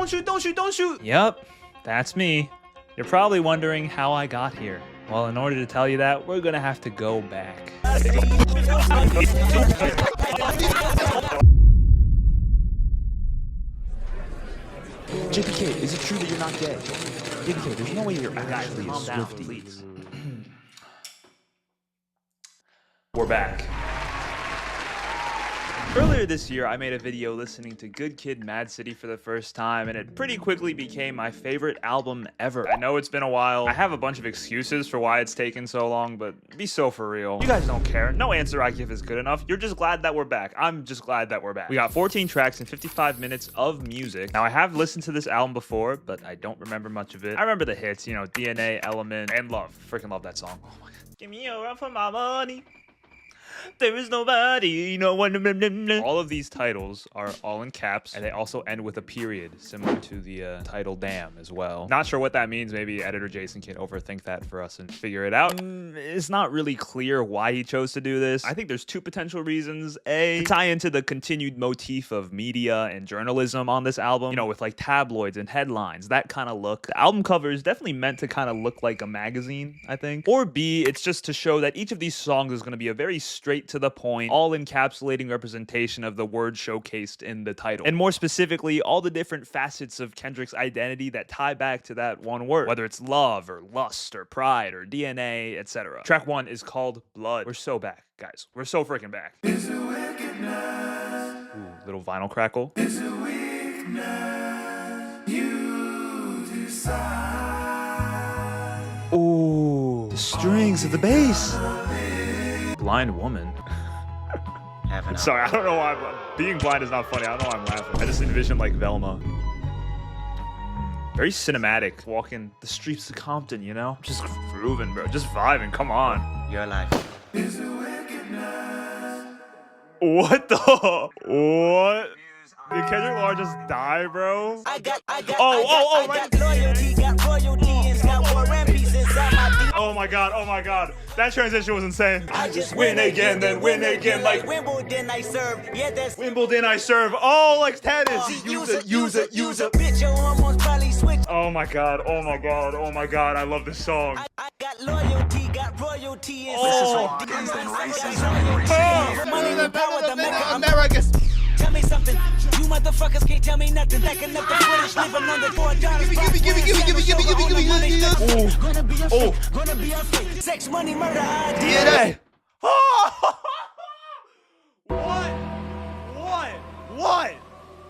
don't shoot, don't shoot, don't shoot. Yep, that's me. You're probably wondering how I got here. Well, in order to tell you that, we're gonna have to go back. JPK, is it true that you're not gay? JPK, there's no way you're actually a SWIFTIE. We're back. Earlier this year, I made a video listening to Good Kid, Mad City for the first time, and it pretty quickly became my favorite album ever. I know it's been a while. I have a bunch of excuses for why it's taken so long, but be so for real. You guys don't care. No answer I give is good enough. You're just glad that we're back. I'm just glad that we're back. We got 14 tracks and 55 minutes of music. Now, I have listened to this album before, but I don't remember much of it. I remember the hits, you know, DNA, Element, and Love. Freaking love that song. Oh my god. Give me a run for my money. There is nobody, no one. All of these titles are all in caps, and they also end with a period, similar to the title Damn as well. Not sure what that means. Maybe editor Jason can overthink that for us and figure it out. It's not really clear why he chose to do this. I think there's two potential reasons. A, to tie into the continued motif of media and journalism on this album, you know, with like tabloids and headlines, that kind of look. The album cover is definitely meant to kind of look like a magazine, I think. Or B, it's just to show that each of these songs is going to be a very straight to the point, all encapsulating representation of the word showcased in the title. And more specifically, all the different facets of Kendrick's identity that tie back to that one word, whether it's love or lust or pride or DNA, etc. Track 1 is called Blood. We're so back, guys. We're so freaking back. Ooh, little vinyl crackle. Ooh, the strings of the bass. Blind woman. Sorry, I don't know why being blind is not funny. I don't know why I'm laughing. I just envision like Velma. Very cinematic, walking the streets of Compton, you know? Just grooving, bro. Just vibing. Come on. Your life. What the? What? Did Kendrick Lamar just die, bro? Right. Oh my god, oh my god. That transition was insane. I just win again, then win again, like Wimbledon I serve. Yeah, that's Wimbledon I serve. Oh, like tennis. Use it. Bitch, your hormones probably switch. Oh my god, oh my god, oh my god. I love this song. I got loyalty, got royalty. Oh, money and power to make America's. Tell me something. You motherfuckers can't tell me nothing. Backing up the footage, living on the $4. Gonna be a sex, money, murder, DNA.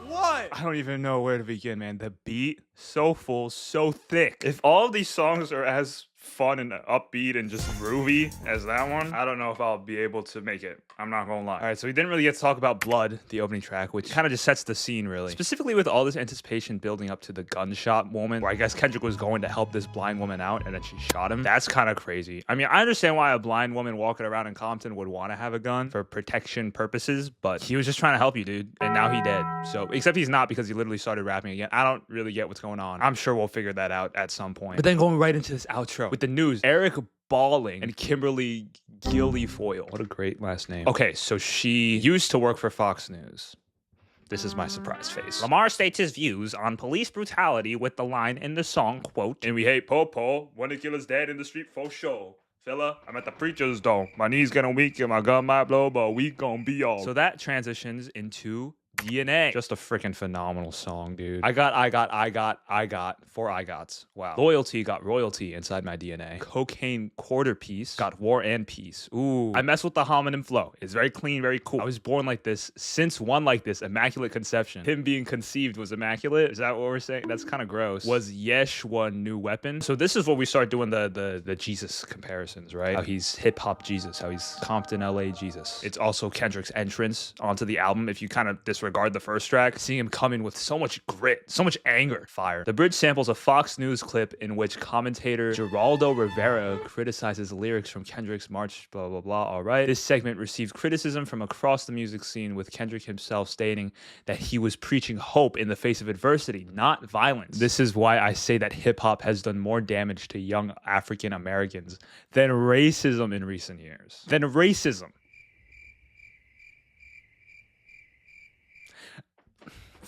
What? I don't even know where to begin, man. The beat, so full, so thick. If all of these songs are as fun and upbeat and just groovy as that one, I don't know if I'll be able to make it. I'm not gonna lie. All right, so we didn't really get to talk about Blood, the opening track, which kind of just sets the scene, really. Specifically with all this anticipation building up to the gunshot moment, where I guess Kendrick was going to help this blind woman out, and then she shot him. That's kind of crazy. I mean, I understand why a blind woman walking around in Compton would want to have a gun for protection purposes, but he was just trying to help you, dude, and now he dead. So, except he's not, because he literally started rapping again. I don't really get what's going on. I'm sure we'll figure that out at some point. But then going right into this outro with the news, Eric Balling and Kimberly Guilfoyle. What a great last name. Okay, so she used to work for Fox News. This is my surprise face. Lamar states his views on police brutality with the line in the song, quote, "And we hate po-po, when the killer's dead in the street for sure. Fella, I'm at the preacher's door. My knees getting weak and my gun might blow, but we gon' be all." So that transitions into DNA. Just a freaking phenomenal song, dude. I got 4 I gots. Wow. Loyalty got royalty inside my DNA. Cocaine quarter piece got war and peace. Ooh. I mess with the homonym flow. It's very clean, very cool. I was born like this, since one like this, immaculate conception. Him being conceived was immaculate. Is that what we're saying? That's kind of gross. Was Yeshua new weapon? So this is what we start doing the Jesus comparisons, right? How he's hip hop Jesus, how he's Compton, LA Jesus. It's also Kendrick's entrance onto the album. If you kind of disregard the first track, seeing him come in with so much grit, so much anger. Fire. The bridge samples a Fox News clip in which commentator Geraldo Rivera criticizes lyrics from Kendrick's March, blah, blah, blah. All right. This segment received criticism from across the music scene, with Kendrick himself stating that he was preaching hope in the face of adversity, not violence. This is why I say that hip-hop has done more damage to young African Americans than racism in recent years.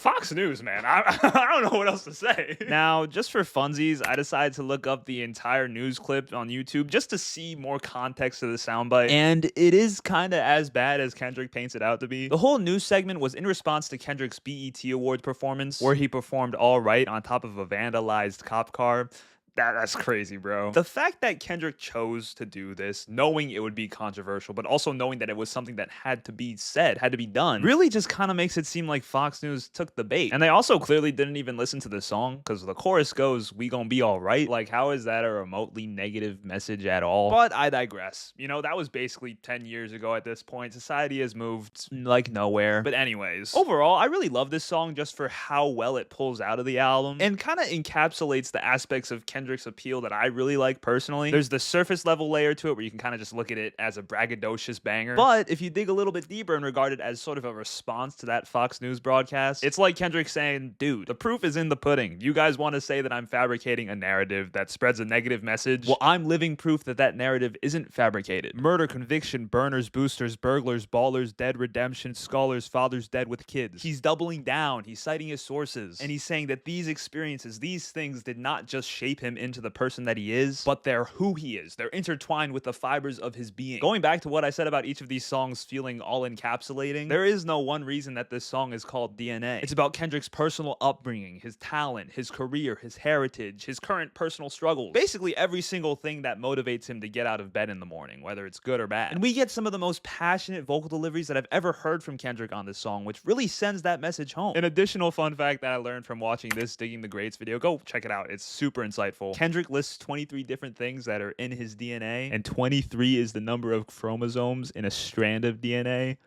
Fox News, man. I don't know what else to say. Now, just for funsies, I decided to look up the entire news clip on YouTube just to see more context to the soundbite. And it is kind of as bad as Kendrick paints it out to be. The whole news segment was in response to Kendrick's BET Awards performance, where he performed All Right on top of a vandalized cop car. That's crazy, bro. The fact that Kendrick chose to do this, knowing it would be controversial, but also knowing that it was something that had to be said, had to be done, really just kind of makes it seem like Fox News took the bait. And they also clearly didn't even listen to the song, because the chorus goes, "We gon' be all right." Like, how is that a remotely negative message at all? But I digress. You know, that was basically 10 years ago at this point. Society has moved like nowhere. But anyways, overall, I really love this song just for how well it pulls out of the album and kind of encapsulates the aspects of Kendrick's appeal that I really like personally. There's the surface level layer to it where you can kind of just look at it as a braggadocious banger. But if you dig a little bit deeper and regard it as sort of a response to that Fox News broadcast, it's like Kendrick saying, dude, the proof is in the pudding. You guys want to say that I'm fabricating a narrative that spreads a negative message? Well, I'm living proof that that narrative isn't fabricated. Murder, conviction, burners, boosters, burglars, ballers, dead, redemption, scholars, fathers dead with kids. He's doubling down. He's citing his sources. And he's saying that these experiences, these things did not just shape him into the person that he is, but they're who he is. They're intertwined with the fibers of his being. Going back to what I said about each of these songs feeling all encapsulating, there is no one reason that this song is called DNA. It's about Kendrick's personal upbringing, his talent, his career, his heritage, his current personal struggles. Basically every single thing that motivates him to get out of bed in the morning, whether it's good or bad. And we get some of the most passionate vocal deliveries that I've ever heard from Kendrick on this song, which really sends that message home. An additional fun fact that I learned from watching this Digging the Greats video, go check it out. It's super insightful. Kendrick lists 23 different things that are in his DNA, and 23 is the number of chromosomes in a strand of DNA.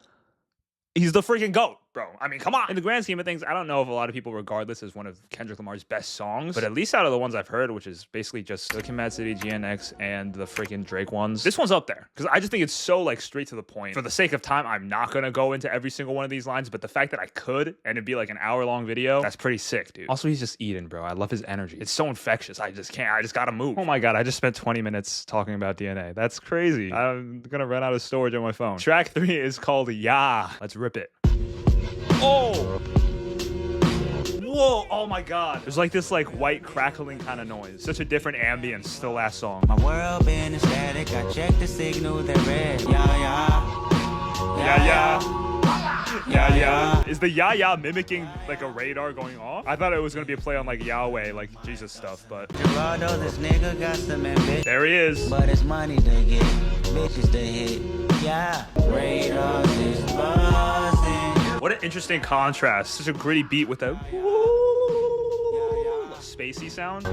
He's the freaking GOAT, bro. I mean, come on. In the grand scheme of things, I don't know if a lot of people regard this as one of Kendrick Lamar's best songs, but at least out of the ones I've heard, which is basically just Looking Mad City, GNX, and the freaking Drake ones, this one's up there. Because I just think it's so, like, straight to the point. For the sake of time, I'm not gonna go into every single one of these lines, but the fact that I could, and it'd be like an hour-long video, that's pretty sick, dude. Also, he's just eating, bro. I love his energy. It's so infectious. I just can't. I just gotta move. Oh my god, I just spent 20 minutes talking about DNA. That's crazy. I'm gonna run out of storage on my phone. Track 3 is called Yeah. Let's rip it. Oh! Whoa, oh my god. There's like this like white crackling kind of noise. Such a different ambience to the last song. My world been ecstatic. I checked the signal, they're red. Yeah. Is the yeah mimicking like a radar going off? I thought it was gonna be a play on like Yahweh, like Jesus stuff, but Gerardo, this nigga got some ambition. there he is. But it's money to get, bitches to hit. Yeah, radars is buzzing. What an interesting contrast. Such a gritty beat with a spacey sound.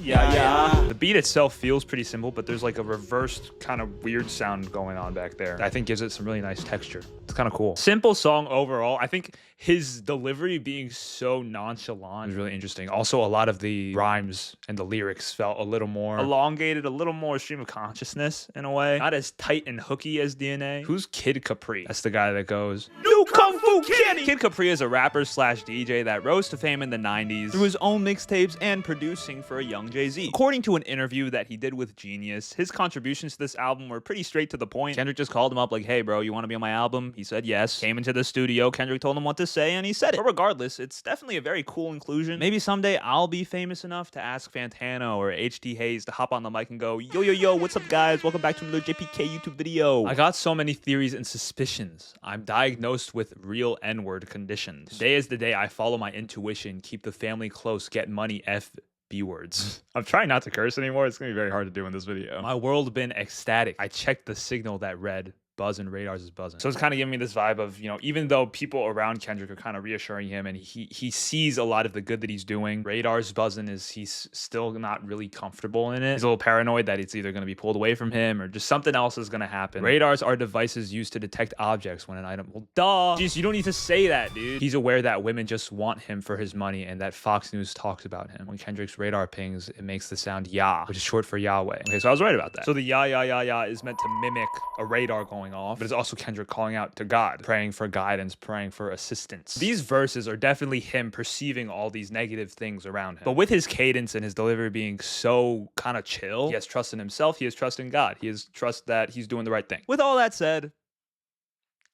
Yeah. The beat itself feels pretty simple, but there's like a reversed kind of weird sound going on back there that I think gives it some really nice texture. It's kind of cool. Simple song overall. I think his delivery being so nonchalant is really interesting. Also, a lot of the rhymes and the lyrics felt a little more elongated, a little more stream of consciousness in a way. Not as tight and hooky as DNA. Who's Kid Capri? That's the guy that goes, "New Kung Fu Kenny!" Kid Capri is a rapper slash DJ that rose to fame in the 90s through his own mixtapes and producing for a young Jay-Z. According to an interview that he did with Genius, his contributions to this album were pretty straight to the point. Kendrick just called him up like, "Hey bro, you want to be on my album?" He said yes. Came into the studio, Kendrick told him what to say, and he said it. But regardless, it's definitely a very cool inclusion. Maybe someday I'll be famous enough to ask Fantano or HD Hayes to hop on the mic and go, yo, what's up guys? Welcome back to another JPK YouTube video. I got so many theories and suspicions. I'm diagnosed with real N-word conditions. Today is the day I follow my intuition, keep the family close, get money, F B words. I'm trying not to curse anymore. It's gonna be very hard to do in this video. My world been ecstatic. I checked the signal that read buzzing, radars is buzzing. So it's kind of giving me this vibe of, you know, even though people around Kendrick are kind of reassuring him and he sees a lot of the good that he's doing, radars buzzing is he's still not really comfortable in it. He's a little paranoid that it's either going to be pulled away from him or just something else is going to happen. Radars are devices used to detect objects when an item, well, duh. Jeez, you don't need to say that, dude. He's aware that women just want him for his money and that Fox News talks about him. When Kendrick's radar pings, it makes the sound Yah, which is short for Yahweh. Okay, so I was right about that. So the Yah is meant to mimic a radar going off, but it's also Kendrick calling out to God, praying for guidance, praying for assistance. These verses are definitely him perceiving all these negative things around him. But with his cadence and his delivery being so kind of chill, he has trust in himself, he has trust in God, he has trust that he's doing the right thing. With all that said,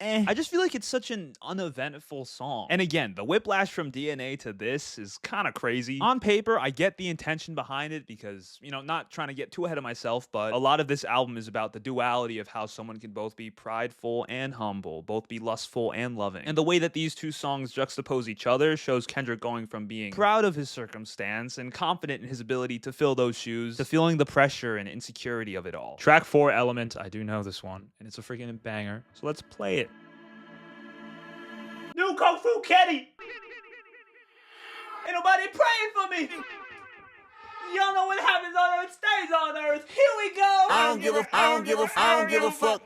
I just feel like it's such an uneventful song. And again, the whiplash from DNA to this is kind of crazy. On paper, I get the intention behind it because, you know, not trying to get too ahead of myself, but a lot of this album is about the duality of how someone can both be prideful and humble, both be lustful and loving. And the way that these two songs juxtapose each other shows Kendrick going from being proud of his circumstance and confident in his ability to fill those shoes to feeling the pressure and insecurity of it all. Track 4, Element. I do know this one, and it's a freaking banger. So let's play it. New Kung Fu Kenny! Ain't nobody praying for me! Y'all know what happens on earth stays on earth. Here we go! I don't give a fuck.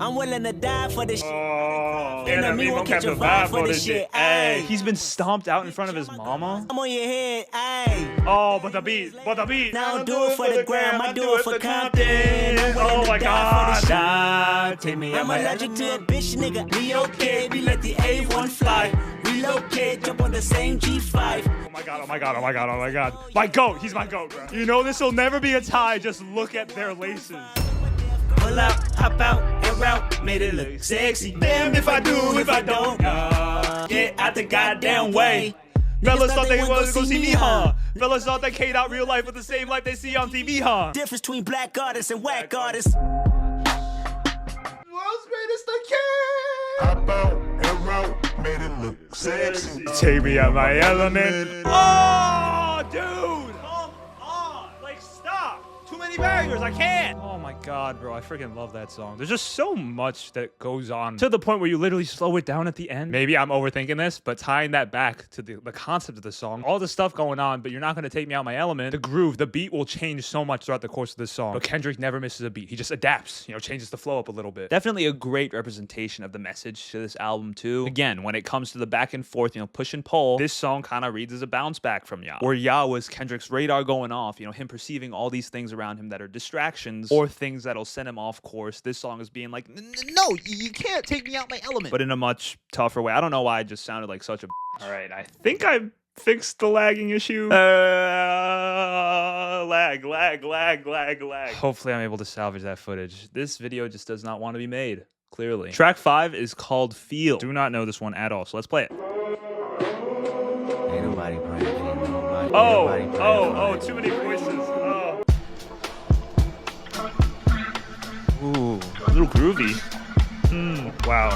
I'm willing to die for this shit. Oh, And yeah, me won't catch a vibe for this shit. Ayy. He's been stomped out in front of his mama. I'm on your head, ayy. Oh, but the beat. Now I don't do it for the gram, I do it for Compton. I'm willing Oh to my die for God. this shit. Take me I'm allergic to a bitch, nigga. Be okay, we let the A1 fly. Relocate, jump on the same G5. Oh my God, oh my God, oh my God, oh my God. My GOAT, he's my GOAT, bro. You know this will never be a tie, just look at their laces. Pull out, hop out, and route, made it look sexy. Damn if I do, if I don't. Get out the goddamn way. Fellas thought they was gonna see me, huh? Fellas thought they K'd out real life with the same life they see on TV, huh? Difference between black artists and whack artists. World's greatest king! Hop out and route, made it look sexy. Take me out my element. Oh, dude! Come on! Like, stop! Too many bangers, I can't! Oh my God, bro, I freaking love that song. There's just so much that goes on to the point where you literally slow it down at the end. Maybe I'm overthinking this, but tying that back to the concept of the song, all the stuff going on, but you're not gonna take me out my element. The groove, the beat will change so much throughout the course of this song. But Kendrick never misses a beat. He just adapts, you know, changes the flow up a little bit. Definitely a great representation of the message to this album too. Again, when it comes to the back and forth, you know, push and pull, this song kind of reads as a bounce back from Ya. Where Ya was Kendrick's radar going off, you know, him perceiving all these things around him that are distractions or things that'll send him off course. This song is being like, no, you can't take me out my element. But in a much tougher way. I don't know why I just sounded like such a All right, I think I fixed the lagging issue. Lag. Hopefully I'm able to salvage that footage. This video just does not want to be made, clearly. Track 5 is called Feel. Do not know this one at all, so let's play it. Ain't nobody praying for me. Oh, too many voices. Oh. Ooh, a little groovy. Wow.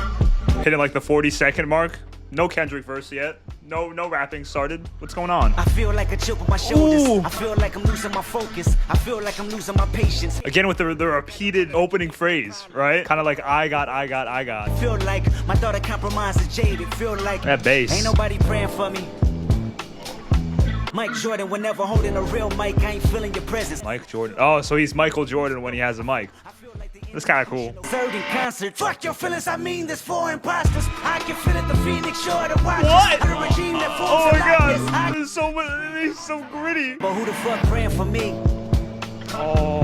Hitting like the 40-second mark. No Kendrick verse yet. No rapping started. What's going on? I feel like a chip on my shoulders. Ooh. I feel like I'm losing my focus. I feel like I'm losing my patience. Again with the repeated opening phrase, right? Kind of like I got. Feel like my daughter compromised and jaded. Feel like That bass. ain't nobody praying for me. Mike Jordan, whenever holding a real mic, I ain't feeling your presence. Mike Jordan. Oh, so he's Michael Jordan when he has a mic. That's kind of cool. Third in concert. Fuck your feelings, I mean there's 4 imposters. I can feel it, the Phoenix shore to watch. What? The regime that Oh falls my like this. God. This is so much. He's so gritty. But who the fuck praying for me? Oh,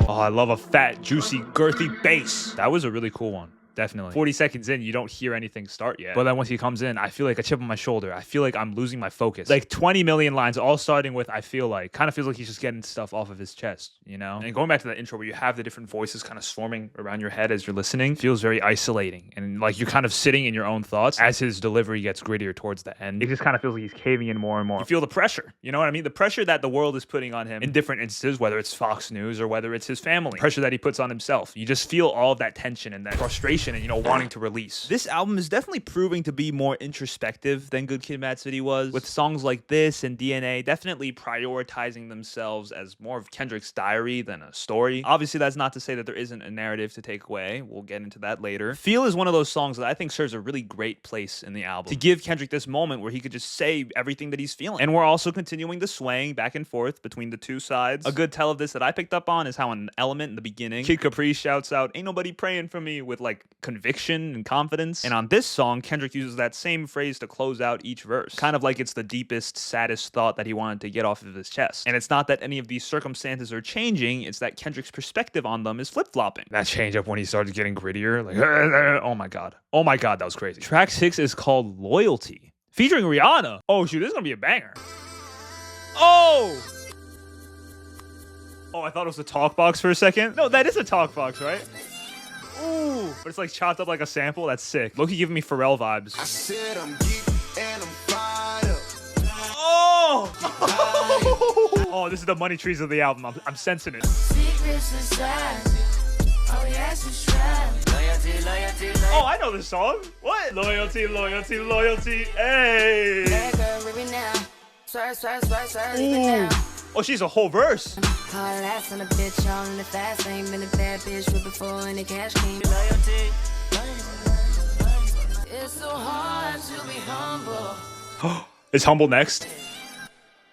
I love a fat, juicy, girthy bass. That was a really cool one. Definitely. 40 seconds in, you don't hear anything start yet. But then once he comes in, I feel like a chip on my shoulder. I feel like I'm losing my focus. Like 20 million lines, all starting with I feel like. Kind of feels like he's just getting stuff off of his chest, you know? And going back to that intro where you have the different voices kind of swarming around your head as you're listening, feels very isolating. And like you're kind of sitting in your own thoughts as his delivery gets grittier towards the end. It just kind of feels like he's caving in more and more. You feel the pressure, you know what I mean? The pressure that the world is putting on him in different instances, whether it's Fox News or whether it's his family. Pressure that he puts on himself. You just feel all of that tension and that frustration and, you know, wanting to release. This album is definitely proving to be more introspective than Good Kid, Mad City was, with songs like this and DNA definitely prioritizing themselves as more of Kendrick's diary than a story. Obviously, that's not to say that there isn't a narrative to take away. We'll get into that later. Feel is one of those songs that I think serves a really great place in the album to give Kendrick this moment where he could just say everything that he's feeling. And we're also continuing the swaying back and forth between the two sides. A good tell of this that I picked up on is how an element in the beginning, Kid Capri shouts out, "Ain't nobody praying for me," with like conviction and confidence. And on this song, Kendrick uses that same phrase to close out each verse. Kind of like it's the deepest, saddest thought that he wanted to get off of his chest. And it's not that any of these circumstances are changing, it's that Kendrick's perspective on them is flip-flopping. That change up when he started getting grittier, like, oh my God, that was crazy. Track 6 is called Loyalty, featuring Rihanna. Oh shoot, this is gonna be a banger. Oh, I thought it was a talk box for a second. No, that is a talk box, right? Ooh, but it's like chopped up like a sample. That's sick. Loki giving me Pharrell vibes. I said I'm geek and I'm fired up. Oh! Oh, this is the money trees of the album. I'm sensing it. Oh, I know this song. What? Loyalty, loyalty, loyalty. Hey. Ooh. Oh, she's a whole verse. Is Humble next?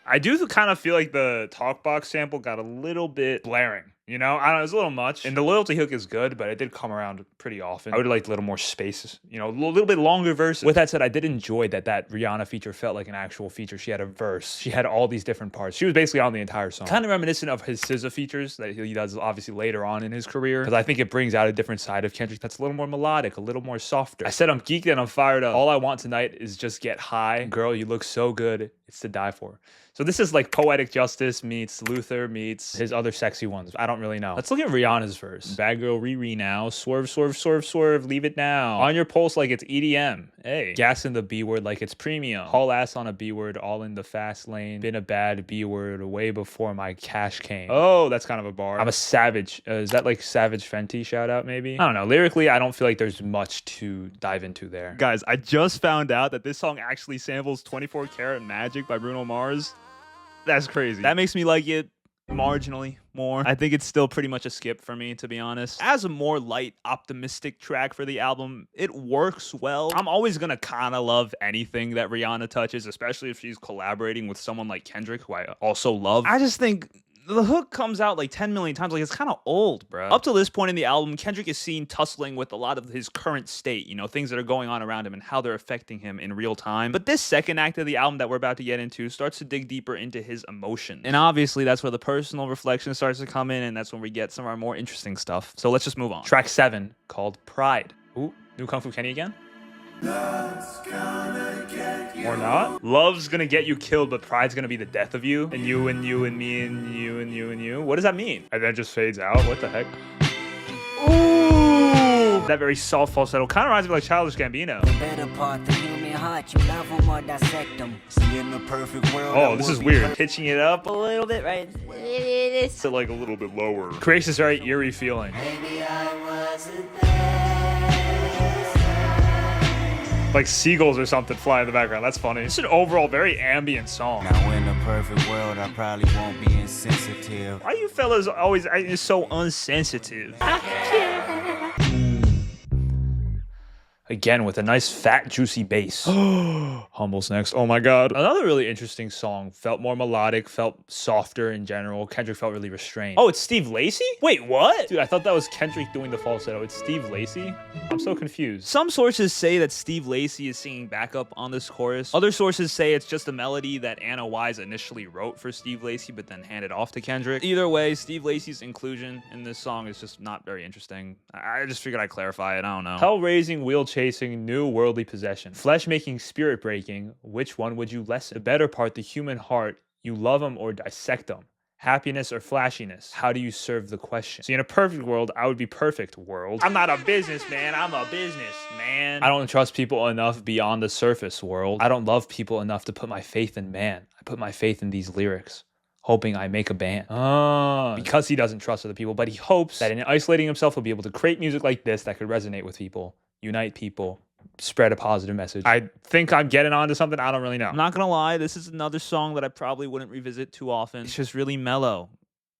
I do kind of feel like the talkbox sample got a little bit blaring. You know, I don't know, it was a little much. And the loyalty hook is good, but it did come around pretty often. I would have liked a little more space, you know, a little bit longer verses. With that said, I did enjoy that Rihanna feature felt like an actual feature. She had a verse. She had all these different parts. She was basically on the entire song. Kind of reminiscent of his SZA features that he does obviously later on in his career. Because I think it brings out a different side of Kendrick that's a little more melodic, a little more softer. I said I'm geeked and I'm fired up. All I want tonight is just get high. Girl, you look so good. It's to die for. So this is like Poetic Justice meets Luther meets his other sexy ones. I don't really know. Let's look at Rihanna's verse. Bad girl Riri now. Swerve, swerve, swerve, swerve. Leave it now. On your pulse like it's EDM. Hey. Gas in the B word like it's premium. Haul ass on a B word all in the fast lane. Been a bad B word way before my cash came. Oh, that's kind of a bar. I'm a savage. Is that like Savage Fenty shout out maybe? I don't know. Lyrically, I don't feel like there's much to dive into there. Guys, I just found out that this song actually samples 24 Karat Magic by Bruno Mars. That's crazy. That makes me like it marginally more. I think it's still pretty much a skip for me, to be honest. As a more light, optimistic track for the album, it works well. I'm always gonna kind of love anything that Rihanna touches, especially if she's collaborating with someone like Kendrick, who I also love. I just think the hook comes out like 10 million times. Like, it's kind of old, bro. Up to this point in the album, Kendrick is seen tussling with a lot of his current state, you know, things that are going on around him and how they're affecting him in real time. But this second act of the album that we're about to get into starts to dig deeper into his emotions. And obviously, that's where the personal reflection starts to come in, and that's when we get some of our more interesting stuff. So let's just move on. Track 7, called Pride. Ooh, new Kung Fu Kenny again? Or not? Love's gonna get you killed, but pride's gonna be the death of you. And you and you and me and you and you and you. What does that mean? And then it just fades out. What the heck? Ooh! That very soft falsetto kind of reminds me of like Childish Gambino. Oh, this is weird. Pitching it up a little bit, right? It's like a little bit lower. Creates this very eerie feeling. Maybe I wasn't there. Like seagulls or something fly in the background. That's funny. It's an overall very ambient song. Now in the perfect world, I probably won't be insensitive. Why you fellas always acting so unsensitive? Again with a nice fat juicy bass. Humble's next. Oh my god. Another really interesting song. Felt more melodic, felt softer in general. Kendrick felt really restrained. Oh, it's Steve Lacy? Wait, what? Dude, I thought that was Kendrick doing the falsetto. It's Steve Lacy? I'm so confused. Some sources say that Steve Lacy is singing backup on this chorus. Other sources say it's just a melody that Anna Wise initially wrote for Steve Lacy but then handed off to Kendrick. Either way, Steve Lacy's inclusion in this song is just not very interesting. I just figured I'd clarify it. I don't know. Hell-raising, wheel-chasing, new worldly possession. Flesh-making, spirit-breaking. Which one would you lessen? The better part, the human heart. You love them or dissect them. Happiness or flashiness? How do you serve the question? See, in a perfect world, I would be perfect world. I'm not a businessman, I'm a businessman. I don't trust people enough beyond the surface world. I don't love people enough to put my faith in man. I put my faith in these lyrics, hoping I make a band. Because he doesn't trust other people, but he hopes that in isolating himself, he'll be able to create music like this that could resonate with people, unite people, spread a positive message. I think I'm getting onto something. I don't really know. I'm not gonna lie, this is another song that I probably wouldn't revisit too often. It's just really mellow.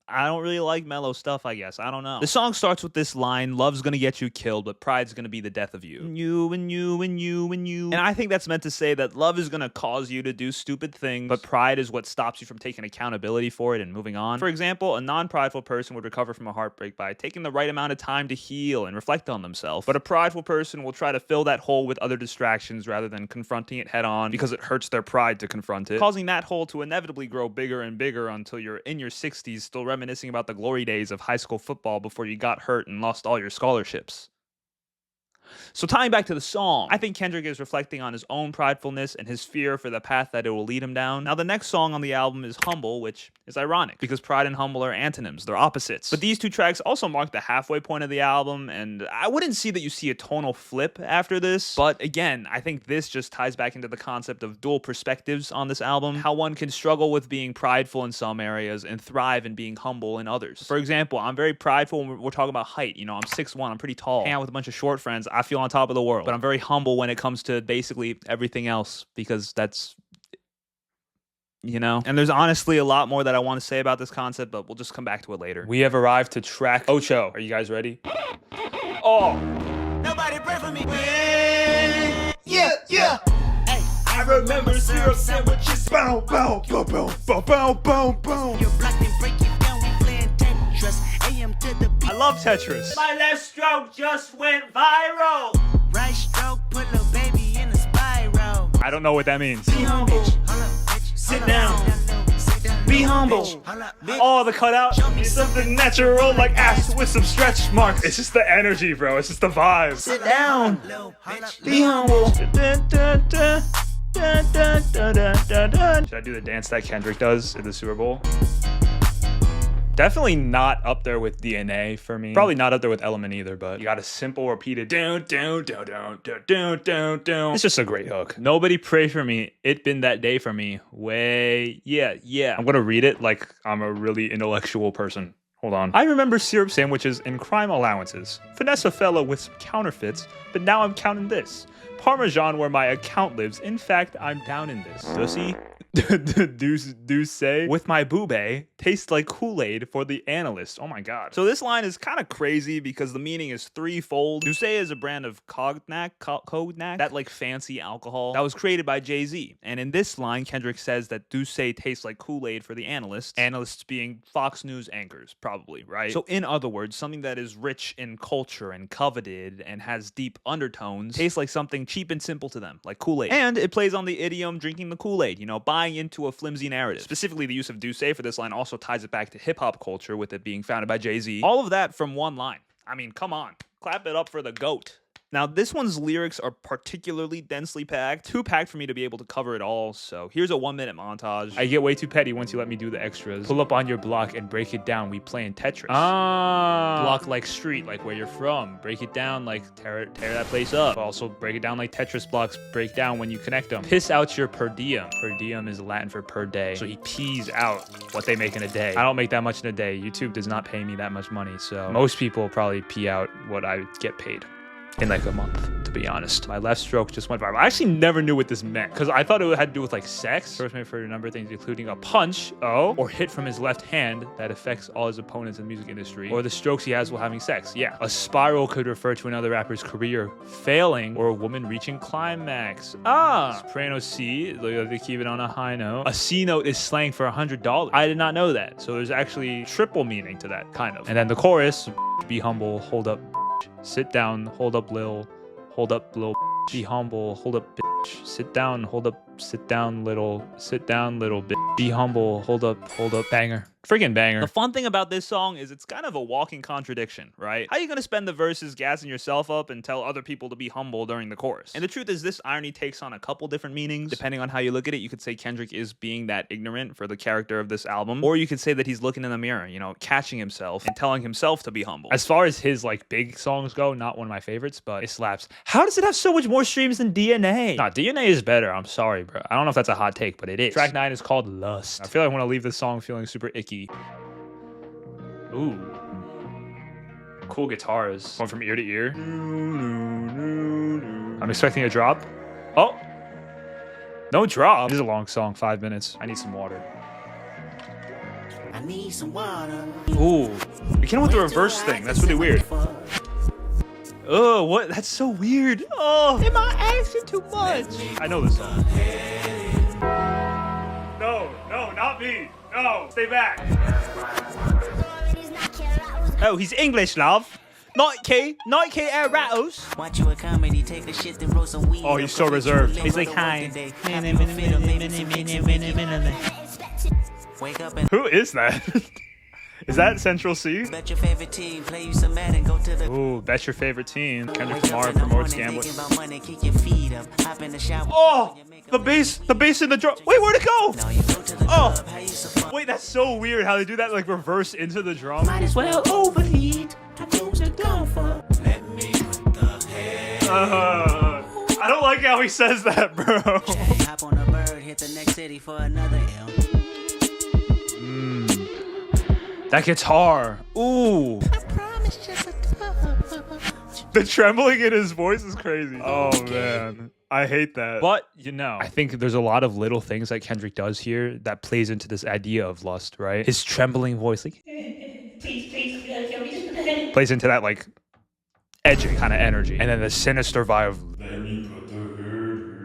I don't really like mellow stuff, I guess. I don't know. The song starts with this line, love's gonna get you killed, but pride's gonna be the death of you. You and you and you and you. And I think that's meant to say that love is gonna cause you to do stupid things, but pride is what stops you from taking accountability for it and moving on. For example, a non-prideful person would recover from a heartbreak by taking the right amount of time to heal and reflect on themselves. But a prideful person will try to fill that hole with other distractions rather than confronting it head on because it hurts their pride to confront it, causing that hole to inevitably grow bigger and bigger until you're in your 60s still reminiscing about the glory days of high school football before you got hurt and lost all your scholarships. So tying back to the song, I think Kendrick is reflecting on his own pridefulness and his fear for the path that it will lead him down. Now, the next song on the album is Humble, which is ironic because pride and humble are antonyms, they're opposites. But these two tracks also mark the halfway point of the album, and I wouldn't see that you see a tonal flip after this. But again, I think this just ties back into the concept of dual perspectives on this album, how one can struggle with being prideful in some areas and thrive in being humble in others. For example, I'm very prideful when we're talking about height. You know, I'm 6'1", I'm pretty tall. Hang out with a bunch of short friends, I feel on top of the world. But I'm very humble when it comes to basically everything else because that's, you know? And there's honestly a lot more that I want to say about this concept, but we'll just come back to it later. We have arrived to track Ocho. Are you guys ready? Oh! Nobody pray for me. Yeah, yeah. Hey, I remember syrup sandwiches. Bow, bow, bow, bow, bow, bow, bow, bow. You're black and break it down. We playing Tetris. AM to the beat. I love Tetris. My left stroke just went viral. Right stroke put a baby in a spiral. I don't know what that means. Be humble. Sit down. Be humble. Oh, the cutout. It's something natural like ass with some stretch marks. It's just the energy, bro. It's just the vibe. Sit down. Be humble. Should I do the dance that Kendrick does at the Super Bowl? Definitely not up there with DNA for me. Probably not up there with Element either, but you got a simple repeated down, down, down, down, down, down, down, down. It's just a great hook. Nobody pray for me. It been that day for me. Way, yeah, yeah. I'm gonna read it like I'm a really intellectual person. Hold on. I remember syrup sandwiches and crime allowances. Finesse a fella with some counterfeits, but now I'm counting this. Parmesan where my account lives. In fact, I'm down in this. Dussy? do say with my boobay tastes like Kool-Aid for the analyst. Oh my god. So this line is kind of crazy because the meaning is threefold. Douce is a brand of cognac, that like fancy alcohol that was created by Jay-Z. And in this line, Kendrick says that Douce tastes like Kool-Aid for the analysts. Analysts being Fox News anchors, probably, right? So in other words, something that is rich in culture and coveted and has deep undertones tastes like something cheap and simple to them, like Kool-Aid. And it plays on the idiom drinking the Kool-Aid, you know, buying into a flimsy narrative. Specifically, the use of Douce for this line also ties it back to hip-hop culture with it being founded by Jay-Z. All of that from one line. I mean, come on. Clap it up for the GOAT. Now, this one's lyrics are particularly densely packed. Too packed for me to be able to cover it all, so here's a 1-minute montage. I get way too petty once you let me do the extras. Pull up on your block and break it down. We playing Tetris. Block like street, like where you're from. Break it down like tear that place up. Also break it down like Tetris blocks break down when you connect them. Piss out your per diem. Per diem is Latin for per day. So he pees out what they make in a day. I don't make that much in a day. YouTube does not pay me that much money, so most people probably pee out what I get paid in like a month, to be honest. My left stroke just went viral. I actually never knew what this meant because I thought it had to do with like sex. First made for a number of things, including a punch, or hit from his left hand that affects all his opponents in the music industry, or the strokes he has while having sex. Yeah. A spiral could refer to another rapper's career failing or a woman reaching climax. Soprano C, they keep it on a high note. A C note is slang for $100. I did not know that. So there's actually triple meaning to that, kind of. And then the chorus, be humble, hold up, sit down, hold up lil, be humble, hold up bitch, sit down, hold up, sit down little bitch, be humble, hold up, banger. Freaking banger. The fun thing about this song is it's kind of a walking contradiction, right? How are you gonna spend the verses gassing yourself up and tell other people to be humble during the chorus? And the truth is this irony takes on a couple different meanings. Depending on how you look at it, you could say Kendrick is being that ignorant for the character of this album, or you could say that he's looking in the mirror, you know, catching himself and telling himself to be humble. As far as his like big songs go, not one of my favorites, but it slaps. How does it have so much more streams than DNA? Nah, DNA is better. I'm sorry, bro. I don't know if that's a hot take, but it is. Track 9 is called Lust. I feel like I want to leave this song feeling super icky. Ooh. Cool guitars. Going from ear to ear. I'm expecting a drop. Oh. No drop. This is a long song, 5 minutes. I need some water. I need some water. Ooh. We came with the reverse thing. That's really weird. Oh, what? That's so weird. Oh. Am I asking too much? I know this song. No, not me. No, stay back. Oh, he's English, love. Nike Air Rattles. Watch you a comedy, take a shit, then roll some weed. Oh, he's so reserved. He's like, hi. Wake up and Who is that? Is that Central C? Bet your favorite team, play you some Madden, go to the Ooh, bet your favorite team. Kendrick Lamar promotes gambling. about money, kick your feet up, hop in the shower. Oh, the bass in the drum. Wait, where'd it go? Now you go to the Oh. club, how you support? Wait, that's so weird how they do that, like reverse into the drum. Might as well overheat. I close the door for. Let me put the head. I don't like how he says that, bro. Hop on a bird, hit the next city for another L. That guitar. Ooh. I promise just a touch. The trembling in his voice is crazy. Oh, man. I hate that. But, I think there's a lot of little things that Kendrick does here that plays into this idea of lust, right? His trembling voice, like, plays into that, like, edgy kind of energy. And then the sinister vibe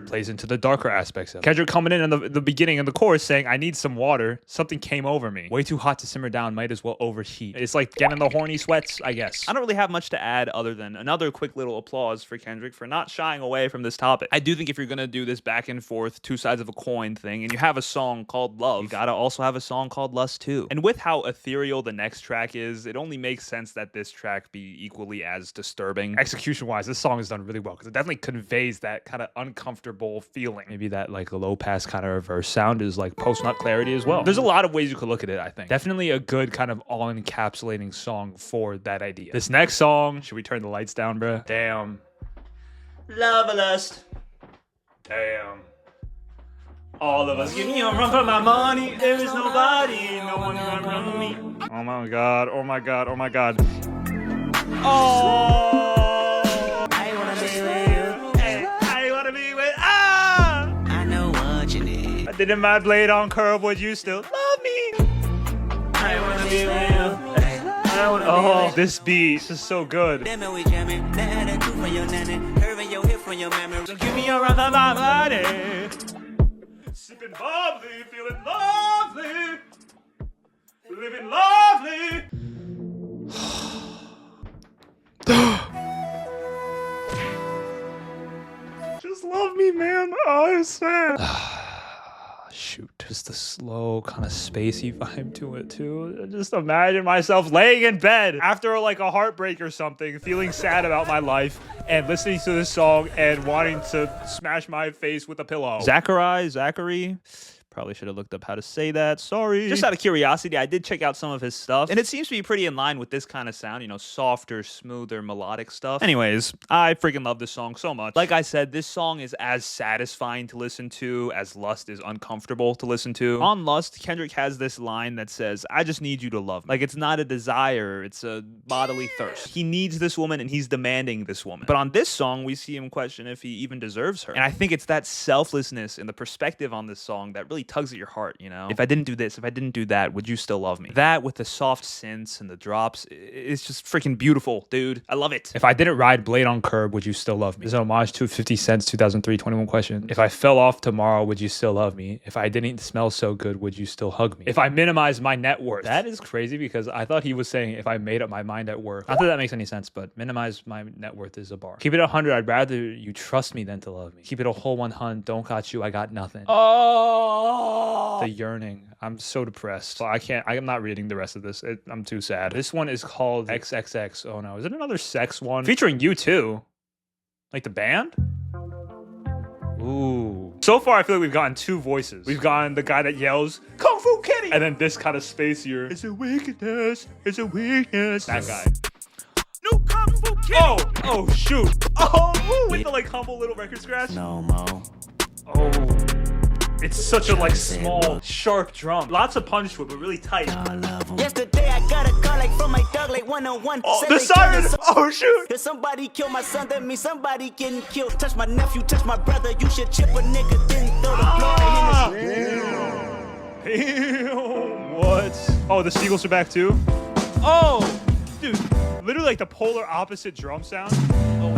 plays into the darker aspects of it. Kendrick coming in the beginning of the chorus saying, I need some water. Something came over me. Way too hot to simmer down. Might as well overheat. It's like getting the horny sweats, I guess. I don't really have much to add other than another quick little applause for Kendrick for not shying away from this topic. I do think if you're gonna do this back and forth, two sides of a coin thing, and you have a song called Love, you gotta also have a song called Lust too. And with how ethereal the next track is, it only makes sense that this track be equally as disturbing. Execution-wise, this song is done really well because it definitely conveys that kind of uncomfortable feeling. Maybe that like low pass kind of reverse sound is like post-nut clarity as well. There's a lot of ways you could look at it, I think. Definitely a good kind of all-encapsulating song for that idea. This next song, should we turn the lights down, bruh? Damn. Love lust. Damn. All of us give me a run for my money. There is nobody, no one can run me. Oh my god, oh my god, oh my god. Oh! I wanna be with you. I wanna be with I know what you need. I didn't my blade on curve, would you still love me? I wanna be with you. Oh, this beat is so good. Damn it, we jamming. That had a two for your nanny. Curving your hip from your mammy. So give me a run For my money. Sipping bubbly, feeling lovely. Living lovely. Just love me, man. Oh, it's sad. Shoot. Just the slow, kind of spacey vibe to it, too. Just imagine myself laying in bed after like a heartbreak or something, feeling sad about my life, and listening to this song and wanting to smash my face with a pillow. Zachary. Probably should have looked up how to say that. Sorry. Just out of curiosity, I did check out some of his stuff, and it seems to be pretty in line with this kind of sound, softer, smoother, melodic stuff. Anyways, I freaking love this song so much. Like I said, this song is as satisfying to listen to as Lust is uncomfortable to listen to. On Lust, Kendrick has this line that says, I just need you to love me. Like, it's not a desire, it's a bodily thirst. He needs this woman, and he's demanding this woman. But on this song, we see him question if he even deserves her. And I think it's that selflessness and the perspective on this song that really tugs at your heart, If I didn't do this, if I didn't do that, would you still love me? That with the soft synths and the drops, it's just freaking beautiful, dude. I love it. If I didn't ride Blade on Curb, would you still love me? This is an homage to 50 Cent's 2003 21 question. If I fell off tomorrow, would you still love me? If I didn't smell so good, would you still hug me? If I minimize my net worth. That is crazy because I thought he was saying if I made up my mind at work. Not that that makes any sense, but minimize my net worth is a bar. Keep it 100. I'd rather you trust me than to love me. Keep it a whole 100. Don't got you. I got nothing. Oh, the yearning. I'm so depressed. So I'm not reading the rest of this. I'm too sad. This one is called XXX. Oh no, is it another sex one? Featuring you too. Like the band? Ooh. So far, I feel like we've gotten two voices. We've gotten the guy that yells, Kung Fu Kitty! And then this kind of spacier, it's a weakness, it's a weakness. That guy. New Kung Fu Kitty! Oh, shoot. Oh, with the like humble little record scratch. No more. Oh. It's such a like small, sharp drum. Lots of punch to it, but really tight. Yesterday I got a call like from my dog like 101. Oh, the siren! Oh shoot! If somebody kill my son, that means somebody getting killed. Touch my nephew, touch my brother. You should chip a nigga, then throw the glory in his. Damn. What? Oh, the Seagulls are back too? Oh, dude. Literally like the polar opposite drum sound. Oh,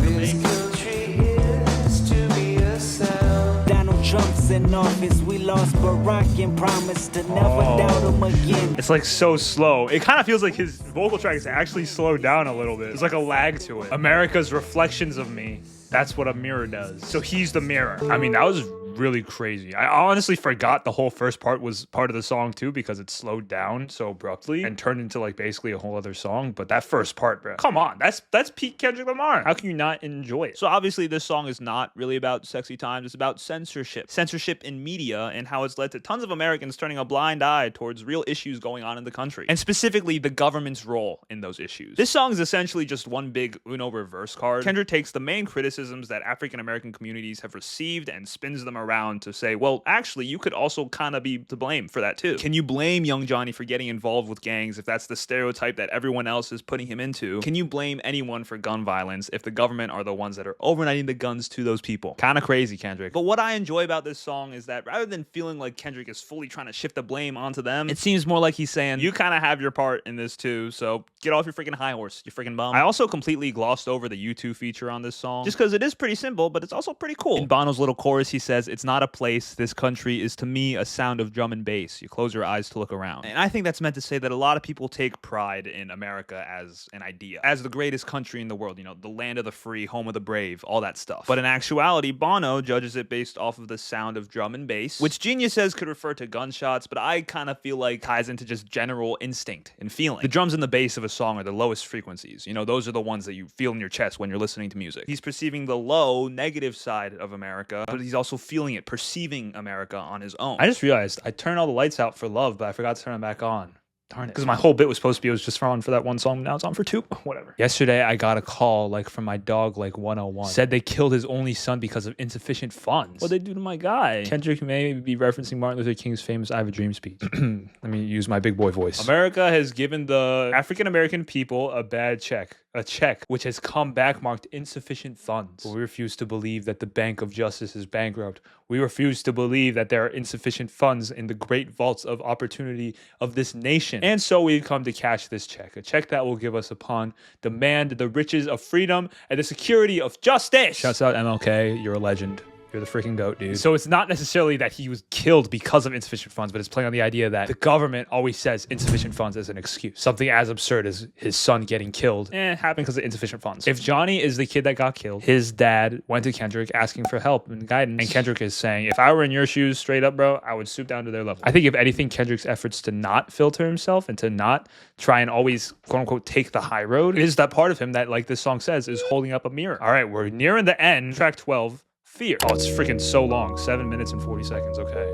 Donald Trump's in office. We lost Barack and promised to never doubt him again. It's like so slow. It kind of feels like his vocal track is actually slowed down a little bit. There's like a lag to it. America's reflections of me. That's what a mirror does. So he's the mirror. I mean, that was really crazy. I honestly forgot the whole first part was part of the song too, because it slowed down so abruptly and turned into like basically a whole other song. But that first part, bro, come on, that's peak Kendrick Lamar. How can you not enjoy it? So obviously this song is not really about sexy times. It's about censorship. Censorship in media and how it's led to tons of Americans turning a blind eye towards real issues going on in the country. And specifically the government's role in those issues. This song is essentially just one big Uno reverse card. Kendrick takes the main criticisms that African American communities have received and spins them around to say, well, actually, you could also kind of be to blame for that too. Can you blame young Johnny for getting involved with gangs if that's the stereotype that everyone else is putting him into? Can you blame anyone for gun violence if the government are the ones that are overnighting the guns to those people? Kind of crazy, Kendrick. But what I enjoy about this song is that rather than feeling like Kendrick is fully trying to shift the blame onto them, it seems more like he's saying, you kind of have your part in this too, so get off your freaking high horse, you freaking bum. I also completely glossed over the U2 feature on this song, just because it is pretty simple, but it's also pretty cool. In Bono's little chorus, he says, "It's not a place, this country is to me a sound of drum and bass. You close your eyes to look around." And I think that's meant to say that a lot of people take pride in America as an idea, as the greatest country in the world, you know, the land of the free, home of the brave, all that stuff. But in actuality, Bono judges it based off of the sound of drum and bass, which Genius says could refer to gunshots, but I kind of feel like ties into just general instinct and feeling. The drums and the bass of a song are the lowest frequencies. You know, those are the ones that you feel in your chest when you're listening to music. He's perceiving the low, negative side of America, but he's also feeling it, perceiving America on his own. I just realized I turned all the lights out for Love, but I forgot to turn them back on. Darn it. Because my whole bit was supposed to be it was just on for that one song. Now it's on for two. Whatever. Yesterday, I got a call like from my dog, like 101. Said they killed his only son because of insufficient funds. What'd they do to my guy? Kendrick may be referencing Martin Luther King's famous I Have a Dream speech. Let me use my big boy voice. America has given the African American people a bad check. A check which has come back marked insufficient funds. But we refuse to believe that the Bank of Justice is bankrupt. We refuse to believe that there are insufficient funds in the great vaults of opportunity of this nation. And so we've come to cash this check. A check that will give us upon demand the riches of freedom and the security of justice. Shouts out MLK, you're a legend. You're the freaking goat, dude. So it's not necessarily that he was killed because of insufficient funds, but it's playing on the idea that the government always says insufficient funds as an excuse. Something as absurd as his son getting killed happened because of insufficient funds. If Johnny is the kid that got killed, his dad went to Kendrick asking for help and guidance, and Kendrick is saying, if I were in your shoes, straight up, bro, I would stoop down to their level. I think if anything, Kendrick's efforts to not filter himself and to not try and always, quote unquote, take the high road is that part of him that, like this song says, is holding up a mirror. All right, we're nearing the end. Track 12. Fear. Oh, it's freaking so long. 7 minutes and 40 seconds. Okay.